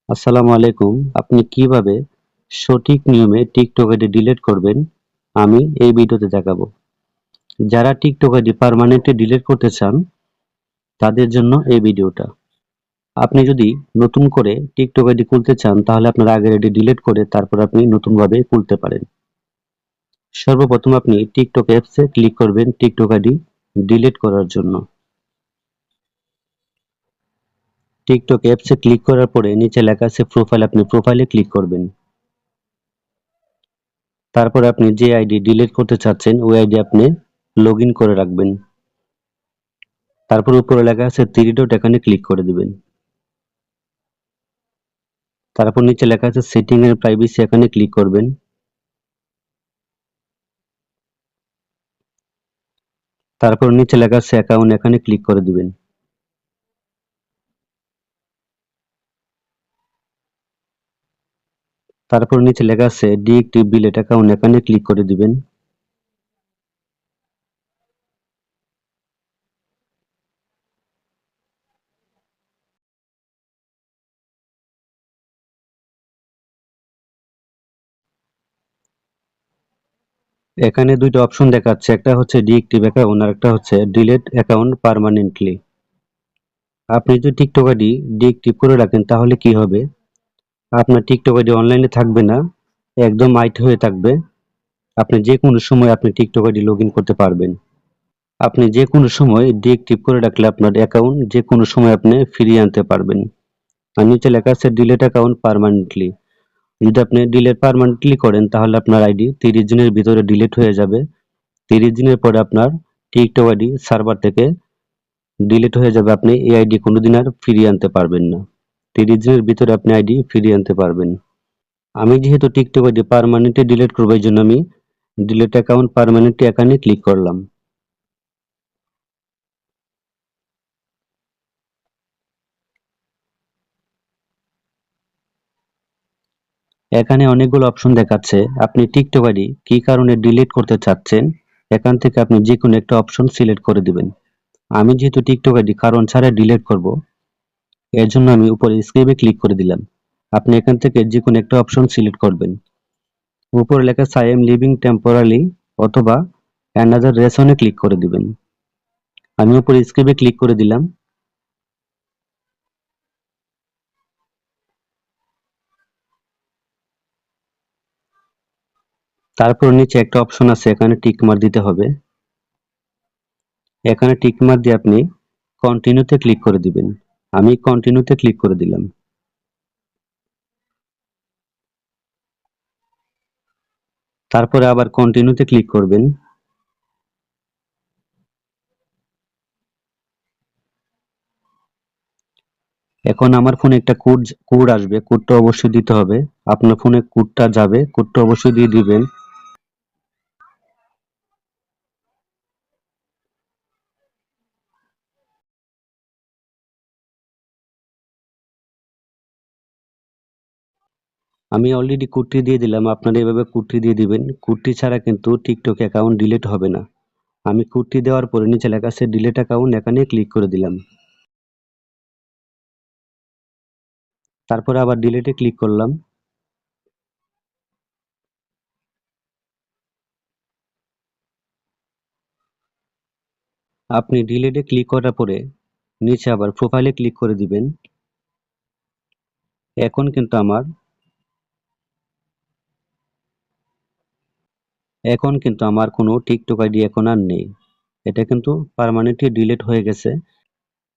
আসসালামু আলাইকুম। আপনি কিভাবে সঠিক নিয়মে টিকটক আইডি ডিলিট করবেন আমি এই ভিডিওতে দেখাবো। যারা টিকটক আইডি পার্মানেন্টলি ডিলিট করতে চান তাদের জন্য এই ভিডিওটা। আপনি যদি নতুন করে টিকটক আইডি খুলতে চান তাহলে আপনার আগের আইডি ডিলিট করে তারপর আপনি নতুনভাবে খুলতে পারেন। সর্বপ্রথম আপনি টিকটক অ্যাপসে ক্লিক করবেন টিকটক আইডি ডিলিট করার জন্য। টিকটক অ্যাপসে ক্লিক করার পরে নিচে লেখা আছে প্রোফাইল, আপনি প্রোফাইলে ক্লিক করবেন। তারপর আপনি যে আইডি ডিলিট করতে চাচ্ছেন ওই আইডি আপনি লগইন করে রাখবেন। তারপর উপরে লেখা আছে থ্রি ডট, এখানে ক্লিক করে দিবেন। তারপর নিচে লেখা আছে সেটিং এর প্রাইভেসি, এখানে ক্লিক করবেন। তারপর নিচে লেখা আছে অ্যাকাউন্ট, এখানে ক্লিক করে দিবেন। তারপর নিচে লেখা আছে ডিএক্টিভ ডিলিট অ্যাকাউন্ট, এখানে ক্লিক করে দিবেন। এখানে দুইটা অপশন দেখাচ্ছে, একটা হচ্ছে ডিএক্টিভ অ্যাকাউন্ট আর একটা হচ্ছে ডিলিট অ্যাকাউন্ট পার্মানেন্টলি। আপনি যদি টিকটক আইডি ডিএক্টিভ করে রাখেন তাহলে কি হবে, আপনার টিকটক আইডি অনলাইনে থাকবে না, একদম আইট হয়ে থাকবে। আপনি যে কোনো সময় আপনি টিকটক আইডি লগ ইন করতে পারবেন। আপনি যে কোনো সময় ডিএক্টিভ করে রাখলে আপনার অ্যাকাউন্ট যে কোনো সময় আপনি ফিরিয়ে আনতে পারবেন। আর নিচে লেখা আছে ডিলিট অ্যাকাউন্ট পার্মানেন্টলি। যদি আপনি ডিলিট পার্মানেন্টলি করেন তাহলে আপনার আইডি 30 দিনের ভিতরে ডিলিট হয়ে যাবে। 30 দিনের পরে আপনার টিকটক আইডি সার্ভার থেকে ডিলিট হয়ে যাবে, আপনি এই আইডি কোনোদিন আর ফিরিয়ে আনতে পারবেন না। 30 দিনের ভিতরে আপনি আইডি ফিরিয়ে আনতে পারবেন। আমি যেহেতু টিকটক আইডি পার্মানেন্টলি ডিলিট করবো এই জন্য আমি ডিলিট অ্যাকাউন্ট পার্মানেন্টলি এখানে ক্লিক করলাম। এখানে অনেকগুলো অপশন দেখাচ্ছে, আপনি টিকটক আইডি কি কারণে ডিলিট করতে চাচ্ছেন এখান থেকে আপনি যে কোনো একটা অপশন সিলেক্ট করে দিবেন। আমি যেহেতু টিকটক আইডি কারণ ছাড়া ডিলিট করব এর জন্য আমি উপরে স্ক্রিপে ক্লিক করে দিলাম। আপনি এখান থেকে যে কোনো একটা অপশন সিলেক্ট করবেন। উপরে লেখা আছে আই এম লিভিং টেম্পোরারি অথবা অ্যানাদার রেশনে ক্লিক করে দিবেন। আমি উপরে স্ক্রিপে ক্লিক করে দিলাম। তারপর নিচে একটা অপশন আছে, এখানে টিক মার্ক দিতে হবে। এখানে টিক মার্ক দিয়ে আপনি কন্টিনিউতে ক্লিক করে দিবেন। আমি কন্টিনিউতে ক্লিক করে দিলাম। তারপরে আবার কন্টিনিউতে ক্লিক করবেন। এখন আমার ফোনে একটা কোড আসবে, কোডটা অবশ্যই দিতে হবে। আপনার ফোনে কোডটা যাবে, কোডটা অবশ্যই দিয়ে দিবেন। আমি অলরেডি কোডটি দিয়ে দিলাম, আপনারা এভাবে কোডটি দিয়ে দিবেন। কোডটি ছাড়া কিন্তু টিকটক অ্যাকাউন্ট ডিলিট হবে না। আমি কোডটি দেওয়ার পরে নিচে লেখা আছে ডিলিট অ্যাকাউন্ট, এখানে ক্লিক করে দিলাম। তারপরে আবার ডিলিটে ক্লিক করলাম। আপনি ডিলিটে ক্লিক করার পরে নিচে আবার প্রোফাইলে ক্লিক করে দিবেন। এখন কিন্তু আমার কোনো টিকটক আইডি এখন আর নেই, এটা কিন্তু পার্মানেন্টলি ডিলিট হয়ে গেছে।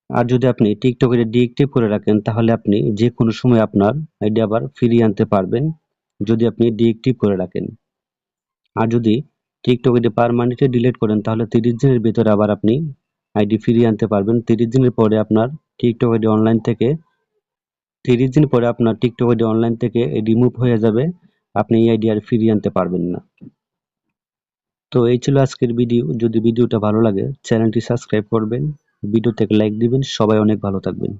আর যদি আপনি টিকটক আইডি ডিএক্টিভ করে রাখেন তাহলে আপনি যে কোনো সময় আপনার আইডি আবার ফিরিয়ে আনতে পারবেন যদি আপনি ডিএক্টিভ করে রাখেন। আর যদি টিকটক আইডি পার্মানেন্টলি ডিলিট করেন তাহলে 30 দিনের ভিতরে আবার আপনি আইডি ফিরিয়ে আনতে পারবেন। 30 দিনের পরে আপনার টিকটক আইডি অনলাইন থেকে 30 দিন পরে আপনার টিকটক আইডি অনলাইন থেকে রিমুভ হয়ে যাবে, আপনি এই আইডি আর ফিরিয়ে আনতে পারবেন না। তো এই ছিল আজকের ভিডিও। যদি ভিডিওটা ভালো লাগে চ্যানেলটি সাবস্ক্রাইব করবেন, ভিডিওতে লাইক দিবেন। সবাই অনেক ভালো থাকবেন।